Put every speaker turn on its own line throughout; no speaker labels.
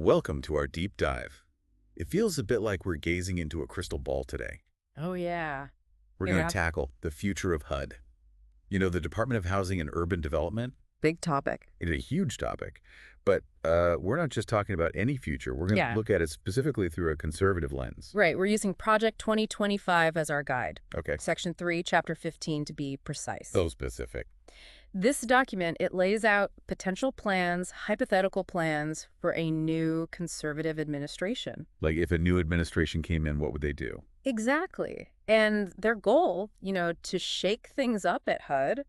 Welcome to our deep dive. It feels a bit like we're gazing into a crystal ball today.
Oh, yeah.
We're going to
Yeah.
tackle the future of HUD. You know, the Department of Housing and Urban Development,
Big topic.
it's a huge topic, but we're not just talking about any future. We're going to
Yeah.
look at it specifically through a conservative lens.
Right. We're using Project 2025 as our guide.
Okay,
Section 3, Chapter 15 to be precise.
so specific.
This document, it lays out potential plans, hypothetical plans for a new conservative administration.
Like if a new administration came in, what would they do?
Exactly. And their goal, to shake things up at HUD,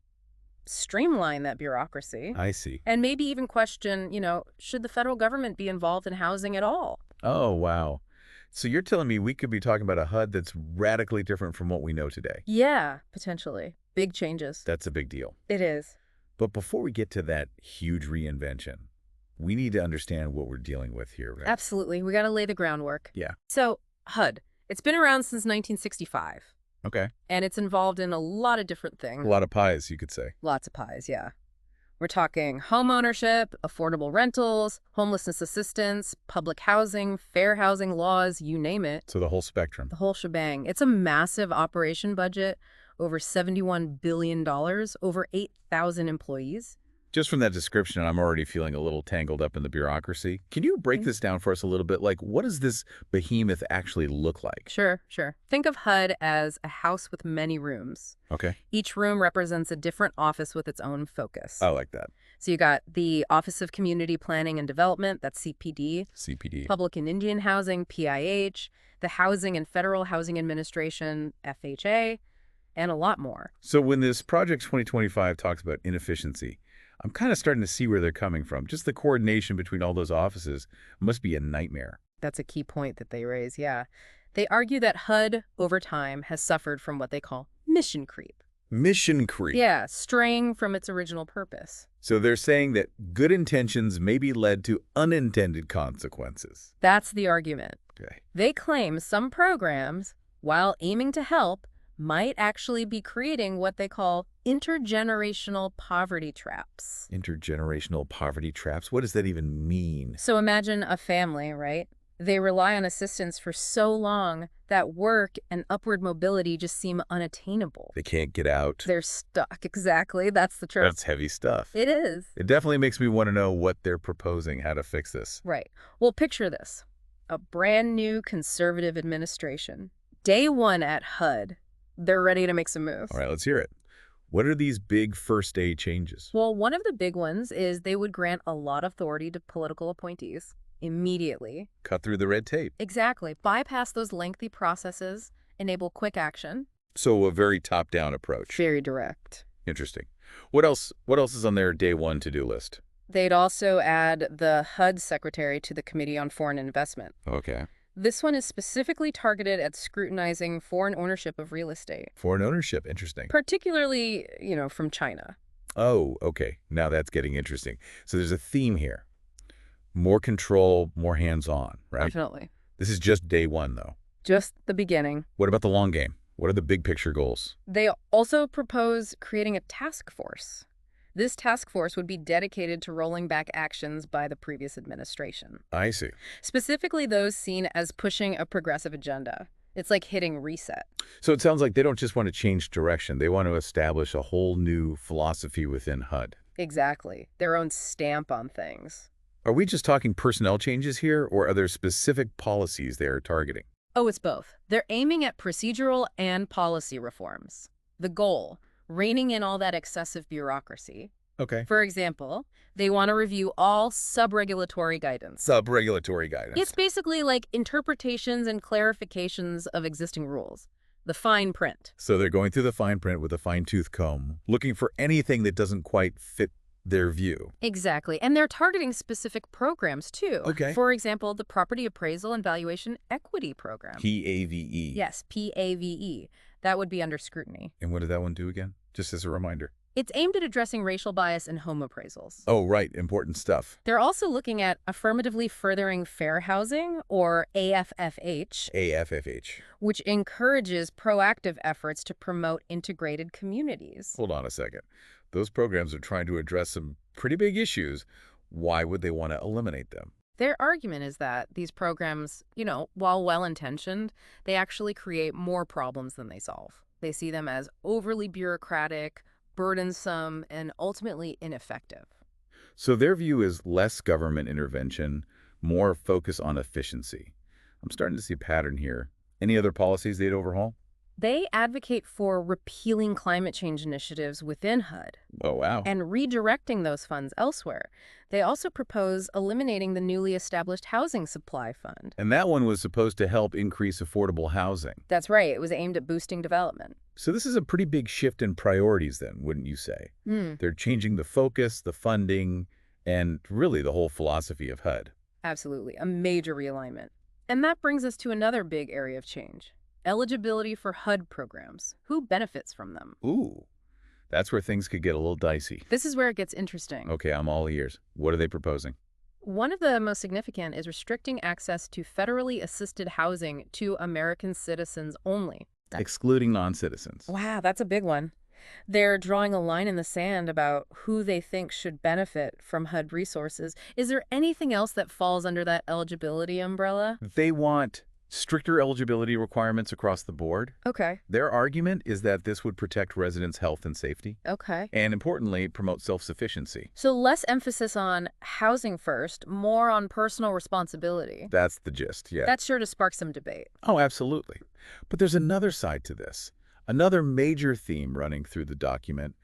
streamline that bureaucracy,
I see.
and maybe even question, should the federal government be involved in housing at all?
Oh, wow. So you're telling me we could be talking about a HUD that's radically different from what we know today.
Yeah, potentially. Big changes.
That's a big deal.
It is.
But before we get to that huge reinvention, we need to understand what we're dealing with here, right?
Absolutely. We got to lay the groundwork.
Yeah.
So, HUD, it's been around since 1965,
Okay.
and it's involved in a lot of different things.
A lot of pies, you could say.
Lots of pies, yeah. We're talking home ownership, affordable rentals, homelessness assistance, public housing, fair housing laws, you name it.
So the whole spectrum.
The whole shebang. It's a massive operation budget, over $71 billion, over 8,000 employees.
Just from that description, I'm already feeling a little tangled up in the bureaucracy. Can you break this down for us a little bit? Like, what does this behemoth actually look like?
Sure. Think of HUD as a house with many rooms.
Okay.
Each room represents a different office with its own focus.
I like that.
So you got the Office of Community Planning and Development, that's CPD,
CPD.
Public and Indian Housing, PIH, the Housing and Federal Housing Administration, FHA, and a lot more.
So when this Project 2025 talks about inefficiency, I'm kind of starting to see where they're coming from. Just the coordination between all those offices must be a nightmare.
That's a key point that they raise, yeah. They argue that HUD, over time, has suffered from what they call mission creep.
Mission creep.
Yeah, straying from its original purpose.
So they're saying that good intentions may be led to unintended consequences.
That's the argument.
Okay.
They claim some programs, while aiming to help, might actually be creating what they call intergenerational poverty traps.
Intergenerational poverty traps? What does that even mean?
So imagine a family, right? They rely on assistance for so long that work and upward mobility just seem unattainable.
They can't get out.
They're stuck. Exactly. That's the truth.
That's heavy stuff.
It is.
It definitely makes me want to know what they're proposing, how to fix this.
Right. Well, picture this. A brand new conservative administration. Day one at HUD. They're ready to make some moves.
All right, let's hear it. What are these big first day changes?
Well, one of the big ones is they would grant a lot of authority to political appointees immediately.
Cut through the red tape.
Exactly. Bypass those lengthy processes, enable quick action.
So a very top-down approach.
Very direct.
Interesting. What else is on their day one to-do list?
They'd also add the HUD secretary to the Committee on Foreign Investment.
Okay.
This one is specifically targeted at scrutinizing foreign ownership of real estate,
Foreign ownership. Interesting.
particularly, from China.
Oh, okay. Now that's getting interesting. So there's a theme here. More control, more hands-on, right?
Definitely.
This is just day one, though.
Just the beginning.
What about the long game? What are the big picture goals?
They also propose creating a task force. This task force would be dedicated to rolling back actions by the previous administration,
I see.
specifically those seen as pushing a progressive agenda. It's like hitting reset.
So it sounds like they don't just want to change direction. They want to establish a whole new philosophy within HUD.
Exactly. Their own stamp on things.
Are we just talking personnel changes here, or are there specific policies they are targeting?
Oh, it's both. They're aiming at procedural and policy reforms. The goal, reining in all that excessive bureaucracy.
Okay.
For example, they want to review all sub-regulatory guidance.
Sub-regulatory guidance.
It's basically like interpretations and clarifications of existing rules. The fine print.
So they're going through the fine print with a fine-tooth comb, looking for anything that doesn't quite fit their view.
Exactly. And they're targeting specific programs, too.
Okay.
For example, the Property Appraisal and Valuation Equity Program.
PAVE.
Yes, PAVE. That would be under scrutiny.
And what did that one do again? Just as a reminder.
It's aimed at addressing racial bias in home appraisals.
Oh, right. Important stuff.
They're also looking at affirmatively furthering fair housing, or AFFH,
AFFH.
which encourages proactive efforts to promote integrated communities.
Hold on a second. Those programs are trying to address some pretty big issues. Why would they want to eliminate them?
Their argument is that these programs, while well-intentioned, they actually create more problems than they solve. They see them as overly bureaucratic, burdensome, and ultimately ineffective.
So their view is less government intervention, more focus on efficiency. I'm starting to see a pattern here. Any other policies they'd overhaul?
They advocate for repealing climate change initiatives within HUD
Oh, wow.
and redirecting those funds elsewhere. They also propose eliminating the newly established Housing Supply Fund.
And that one was supposed to help increase affordable housing.
That's right, it was aimed at boosting development.
So this is a pretty big shift in priorities then, wouldn't you say?
Hmm,
They're changing the focus, the funding, and really the whole philosophy of HUD.
absolutely, a major realignment. And that brings us to another big area of change. Eligibility for HUD programs. Who benefits from them?
Ooh, that's where things could get a little dicey.
This is where it gets interesting.
Okay, I'm all ears. What are they proposing?
One of the most significant is restricting access to federally assisted housing to American citizens only.
Excluding non-citizens.
Wow, that's a big one. They're drawing a line in the sand about who they think should benefit from HUD resources. Is there anything else that falls under that eligibility umbrella?
They want stricter eligibility requirements across the board.
Okay.
Their argument is that this would protect residents' health and safety,
Okay.
and importantly, promote self-sufficiency.
So less emphasis on housing first, more on personal responsibility.
That's the gist, yeah.
That's sure to spark some debate.
Oh, absolutely. But there's another side to this. Another major theme running through the document,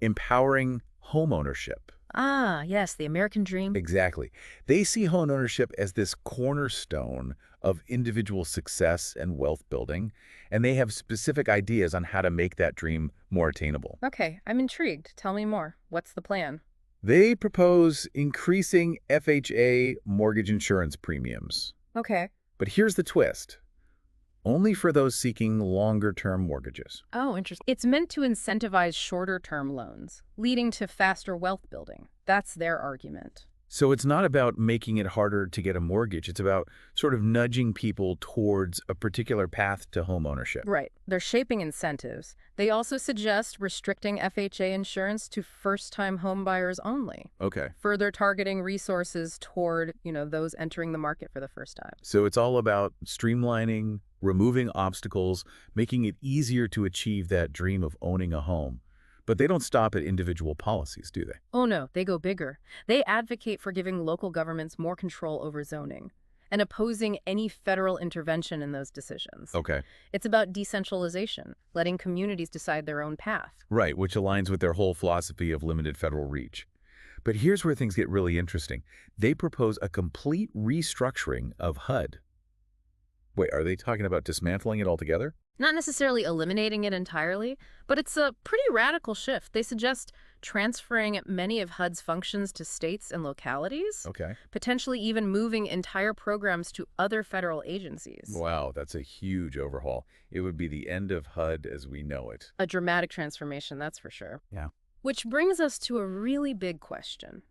empowering homeownership.
Ah, yes, the American dream.
Exactly. They see homeownership as this cornerstone of individual success and wealth building, and they have specific ideas on how to make that dream more attainable.
Okay, I'm intrigued. Tell me more. What's the plan?
They propose increasing FHA mortgage insurance premiums.
Okay.
But here's the twist. Only for those seeking longer-term mortgages.
Oh, interesting. It's meant to incentivize shorter-term loans, leading to faster wealth building. That's their argument.
So it's not about making it harder to get a mortgage. It's about sort of nudging people towards a particular path to home ownership.
Right. They're shaping incentives. They also suggest restricting FHA insurance to first-time home buyers only,
Okay.
further targeting resources toward, those entering the market for the first time.
So it's all about streamlining, removing obstacles, making it easier to achieve that dream of owning a home. But they don't stop at individual policies, do they?
Oh no, they go bigger. They advocate for giving local governments more control over zoning and opposing any federal intervention in those decisions.
Okay.
It's about decentralization, letting communities decide their own path.
Right, which aligns with their whole philosophy of limited federal reach. But here's where things get really interesting. They propose a complete restructuring of HUD. Wait, are they talking about dismantling it altogether?
Not necessarily eliminating it entirely, but it's a pretty radical shift. They suggest transferring many of HUD's functions to states and localities,
Okay.
potentially even moving entire programs to other federal agencies.
Wow, that's a huge overhaul. It would be the end of HUD as we know it.
A dramatic transformation, that's for sure.
Yeah.
Which brings us to a really big question.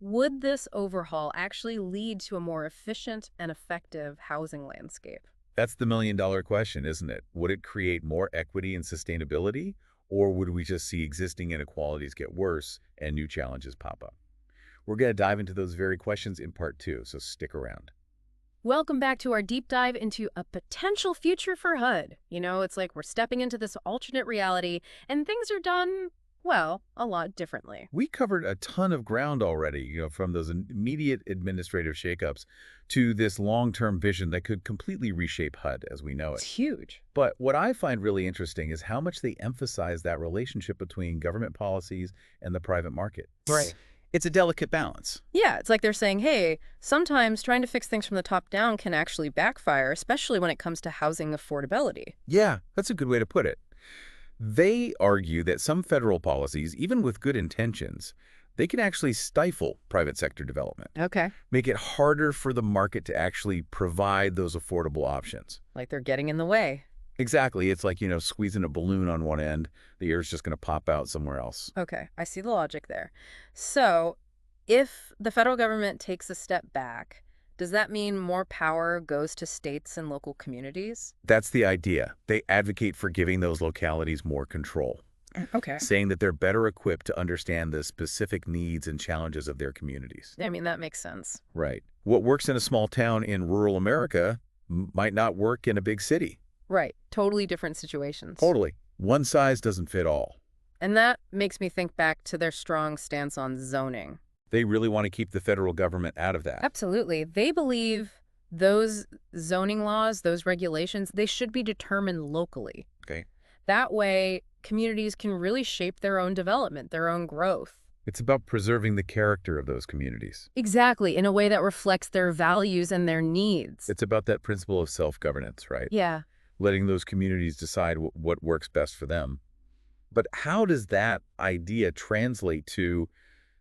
Would this overhaul actually lead to a more efficient and effective housing landscape?
That's the million-dollar question, isn't it? Would it create more equity and sustainability, or would we just see existing inequalities get worse and new challenges pop up? We're going to dive into those very questions in part 2, so stick around.
Welcome back to our deep dive into a potential future for HUD. It's like we're stepping into this alternate reality and things are done, well, a lot differently.
We covered a ton of ground already, from those immediate administrative shakeups to this long-term vision that could completely reshape HUD as we know
It's
it.
huge.
But what I find really interesting is how much they emphasize that relationship between government policies and the private market.
Right.
It's a delicate balance.
Yeah, it's like they're saying, hey, sometimes trying to fix things from the top down can actually backfire, especially when it comes to housing affordability.
Yeah, that's a good way to put it. They argue that some federal policies, even with good intentions, they can actually stifle private sector development,
Okay.
make it harder for the market to actually provide those affordable options.
Like they're getting in the way.
Exactly. It's like, squeezing a balloon on one end, the air's just going to pop out somewhere else.
Okay, I see the logic there. So, if the federal government takes a step back, does that mean more power goes to states and local communities?
That's the idea. They advocate for giving those localities more control.
Okay.
saying that they're better equipped to understand the specific needs and challenges of their communities.
I mean, that makes sense.
Right. What works in a small town in rural America might not work in a big city.
Right. Totally different situations.
Totally. One size doesn't fit all.
And that makes me think back to their strong stance on zoning.
They really want to keep the federal government out of that.
Absolutely. They believe those zoning laws, those regulations, they should be determined locally.
Okay.
That way, communities can really shape their own development, their own growth.
It's about preserving the character of those communities.
Exactly, in a way that reflects their values and their needs.
It's about that principle of self-governance, right?
Yeah.
Letting those communities decide what works best for them. But how does that idea translate to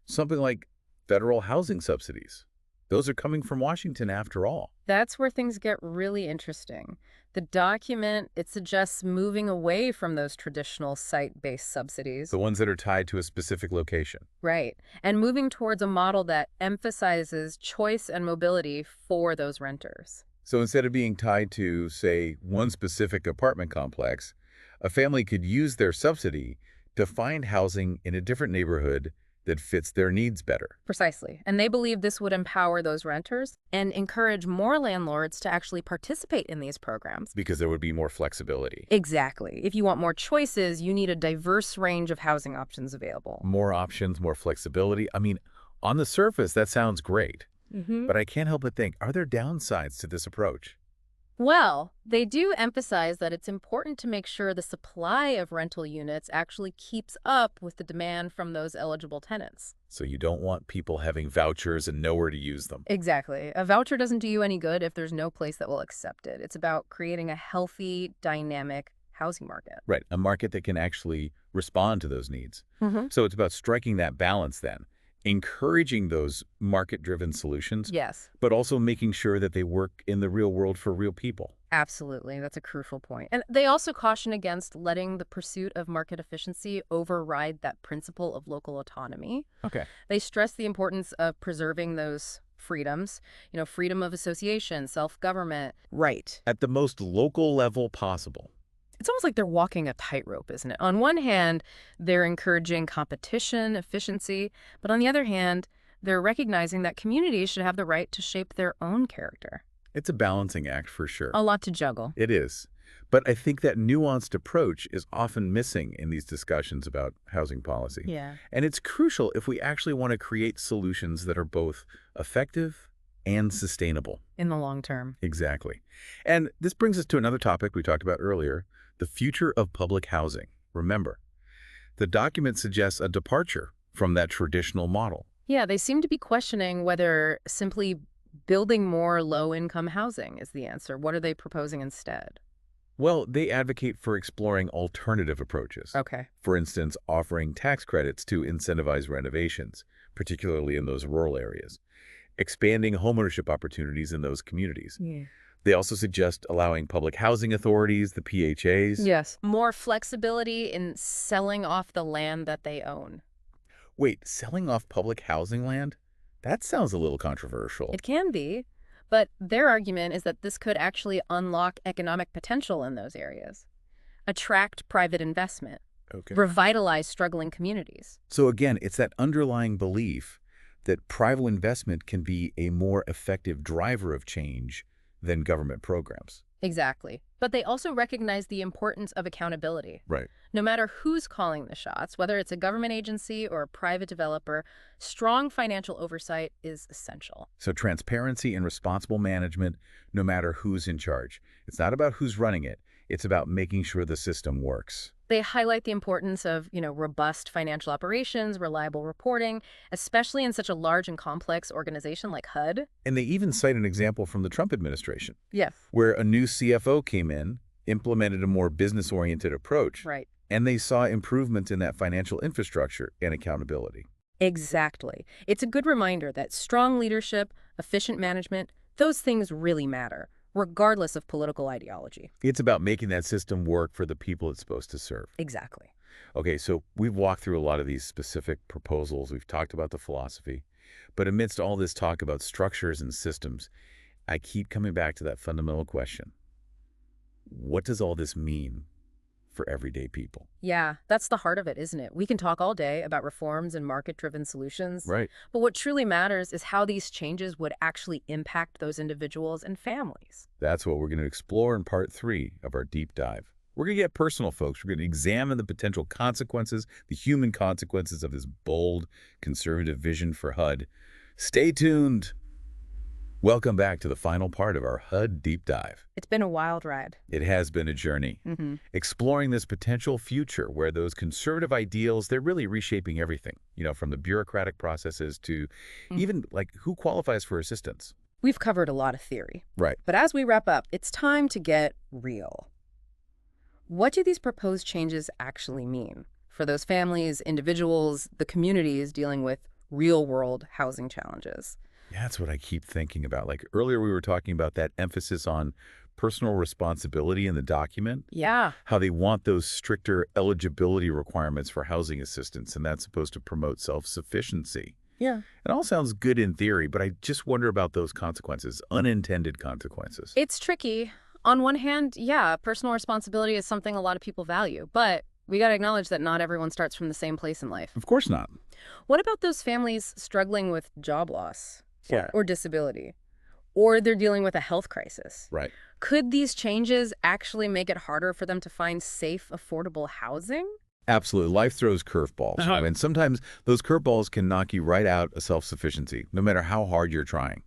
something like federal housing subsidies? Those are coming from Washington after all.
That's where things get really interesting. The document, it suggests moving away from those traditional site-based subsidies.
The ones that are tied to a specific location.
Right. And moving towards a model that emphasizes choice and mobility for those renters.
So instead of being tied to, say, one specific apartment complex, a family could use their subsidy to find housing in a different neighborhood that fits their needs better.
Precisely. And they believe this would empower those renters and encourage more landlords to actually participate in these programs.
Because there would be more flexibility.
Exactly. If you want more choices, you need a diverse range of housing options available.
More options, more flexibility. I mean, on the surface, that sounds great. But I can't help but think, are there downsides to this approach?
Well, they do emphasize that it's important to make sure the supply of rental units actually keeps up with the demand from those eligible tenants.
So you don't want people having vouchers and nowhere to use them.
Exactly. A voucher doesn't do you any good if there's no place that will accept it. It's about creating a healthy, dynamic housing market.
Right, a market that can actually respond to those needs.
Mm-hmm.
So it's about striking that balance then, encouraging those market-driven solutions,
Yes,
but also making sure that they work in the real world for real people.
absolutely. That's a crucial point. And they also caution against letting the pursuit of market efficiency override that principle of local autonomy.
Okay.
They stress the importance of preserving those freedoms, freedom of association, self-government. Right.
At the most local level possible.
It's almost like they're walking a tightrope, isn't it? On one hand, they're encouraging competition, efficiency, but on the other hand, they're recognizing that communities should have the right to shape their own character.
It's a balancing act for sure.
A lot to juggle.
It is. But I think that nuanced approach is often missing in these discussions about housing policy.
Yeah.
And it's crucial if we actually want to create solutions that are both effective and sustainable.
In the long term.
Exactly. And this brings us to another topic we talked about earlier, the future of public housing. Remember, the document suggests a departure from that traditional model.
Yeah, they seem to be questioning whether simply building more low-income housing is the answer. What are they proposing instead?
Well, they advocate for exploring alternative approaches.
Okay.
For instance, offering tax credits to incentivize renovations, particularly in those rural areas, expanding homeownership opportunities in those communities.
Yeah.
They also suggest allowing public housing authorities, the PHAs.
Yes. More flexibility in selling off the land that they own.
Wait, selling off public housing land? That sounds a little controversial.
It can be, but their argument is that this could actually unlock economic potential in those areas, attract private investment,
Okay.
revitalize struggling communities.
So again, it's that underlying belief that private investment can be a more effective driver of change than government programs.
Exactly. But they also recognize the importance of accountability.
Right.
No matter who's calling the shots, whether it's a government agency or a private developer, strong financial oversight is essential.
So transparency and responsible management, no matter who's in charge. It's not about who's running it. It's about making sure the system works.
They highlight the importance of, robust financial operations, reliable reporting, especially in such a large and complex organization like HUD.
And they even cite an example from the Trump administration,
Yes.
where a new CFO came in, implemented a more business-oriented approach,
Right.
and they saw improvements in that financial infrastructure and accountability.
Exactly. It's a good reminder that strong leadership, efficient management, those things really matter, regardless of political ideology.
It's about making that system work for the people it's supposed to serve.
Exactly.
Okay, so we've walked through a lot of these specific proposals. We've talked about the philosophy. But amidst all this talk about structures and systems, I keep coming back to that fundamental question. What does all this mean for everyday people.
Yeah, that's the heart of it, isn't it? We can talk all day about reforms and market-driven solutions,
Right.
but what truly matters is how these changes would actually impact those individuals and families.
That's what we're going to explore in part 3 of our deep dive. We're going to get personal, folks. We're going to examine the potential consequences, the human consequences of this bold, conservative vision for HUD. Stay tuned. Welcome back to the final part of our HUD deep dive.
It's been a wild ride.
It has been a journey,
Hmm.
exploring this potential future where those conservative ideals, they're really reshaping everything, from the bureaucratic processes to even like who qualifies for assistance.
We've covered a lot of theory,
Right.
but as we wrap up, it's time to get real. What do these proposed changes actually mean for those families, individuals, the communities dealing with real-world housing challenges?
Yeah, that's what I keep thinking about. Like earlier, we were talking about that emphasis on personal responsibility in the document,
Yeah.
how they want those stricter eligibility requirements for housing assistance, and that's supposed to promote self-sufficiency.
Yeah.
It all sounds good in theory, but I just wonder about those consequences, unintended consequences.
It's tricky. On one hand, yeah, personal responsibility is something a lot of people value, but we got to acknowledge that not everyone starts from the same place in life.
Of course not.
What about those families struggling with job loss
Yeah.
or disability, or they're dealing with a health crisis?
Right.
Could these changes actually make it harder for them to find safe, affordable housing?
Absolutely. Life throws curveballs. I mean, sometimes those curveballs can knock you right out of self-sufficiency, no matter how hard you're trying.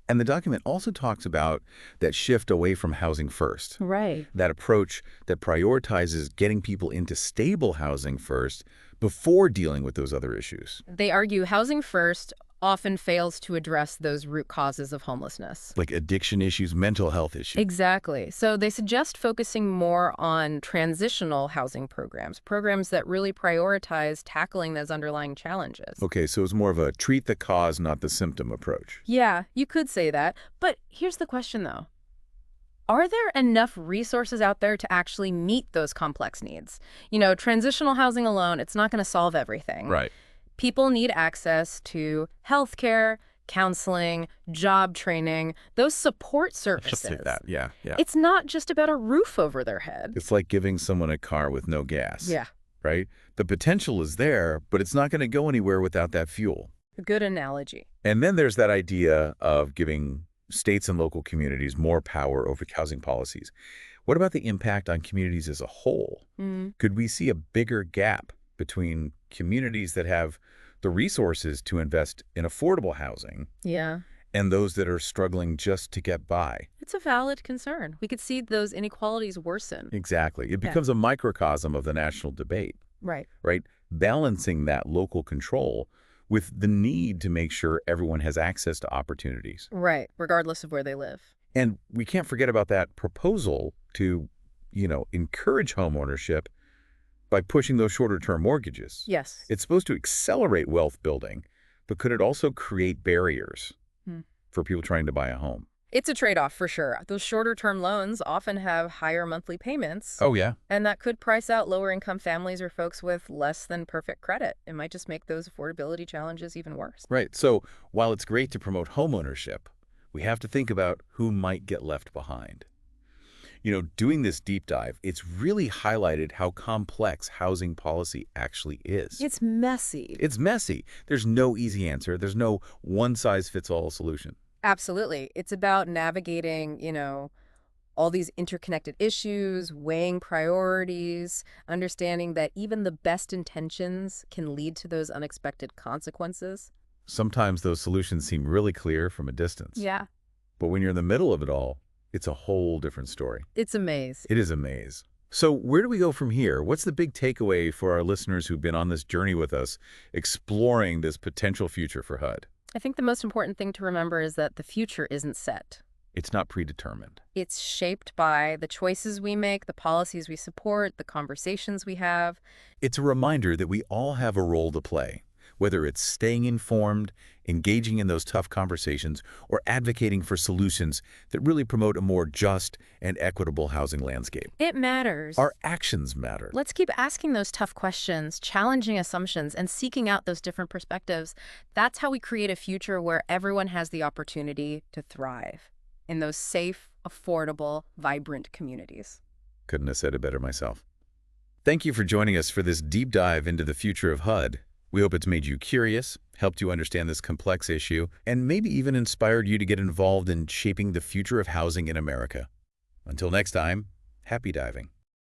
And the document also talks about that shift away from housing first,
Right.
that approach that prioritizes getting people into stable housing first before dealing with those other issues,
They argue housing first often fails to address those root causes of homelessness.
like addiction issues, mental health issues.
Exactly. So they suggest focusing more on transitional housing programs that really prioritize tackling those underlying challenges.
Okay, so it's more of a treat the cause, not the symptom approach.
Yeah, you could say that. But here's the question, though. Are there enough resources out there to actually meet those complex needs? Transitional housing alone, it's not going to solve everything.
Right.
People need access to healthcare, counseling, job training, those support
Just
services.
say that. Yeah, yeah.
It's not just about a roof over their head.
It's like giving someone a car with no gas.
Yeah,
Right? The potential is there, but it's not going to go anywhere without that fuel.
a good analogy.
And then there's that idea of giving states and local communities more power over housing policies. What about the impact on communities as a whole? Could we see a bigger gap between communities that have the resources to invest in affordable housing
Yeah,
and those that are struggling just to get by?
it's a valid concern. We could see those inequalities worsen.
Exactly. It becomes a microcosm of the national debate,
Right.
right? Balancing that local control with the need to make sure everyone has access to opportunities.
Right, regardless of where they live.
And we can't forget about that proposal to, encourage homeownership by pushing those shorter-term mortgages.
Yes.
It's supposed to accelerate wealth building, but could it also create barriers
Hmm.
for people trying to buy a home?
It's a trade-off for sure. Those shorter-term loans often have higher monthly payments,
Oh, yeah.
and that could price out lower-income families or folks with less than perfect credit. It might just make those affordability challenges even worse.
Right. So while it's great to promote homeownership, we have to think about who might get left behind. Doing this deep dive, it's really highlighted how complex housing policy actually is.
It's messy.
It's messy. There's no easy answer. There's no one-size-fits-all solution.
Absolutely. It's about navigating, all these interconnected issues, weighing priorities, understanding that even the best intentions can lead to those unexpected consequences.
Sometimes those solutions seem really clear from a distance.
Yeah.
But when you're in the middle of it all, it's a whole different story.
It's a maze.
It is a maze. So where do we go from here? What's the big takeaway for our listeners who've been on this journey with us, exploring this potential future for HUD?
I think the most important thing to remember is that the future isn't set.
It's not predetermined.
It's shaped by the choices we make, the policies we support, the conversations we have.
It's a reminder that we all have a role to play, whether it's staying informed, engaging in those tough conversations, or advocating for solutions that really promote a more just and equitable housing landscape.
It matters.
Our actions matter.
Let's keep asking those tough questions, challenging assumptions, and seeking out those different perspectives. That's how we create a future where everyone has the opportunity to thrive in those safe, affordable, vibrant communities.
Couldn't have said it better myself. Thank you for joining us for this deep dive into the future of HUD. We hope it's made you curious, helped you understand this complex issue, and maybe even inspired you to get involved in shaping the future of housing in America. Until next time, happy diving.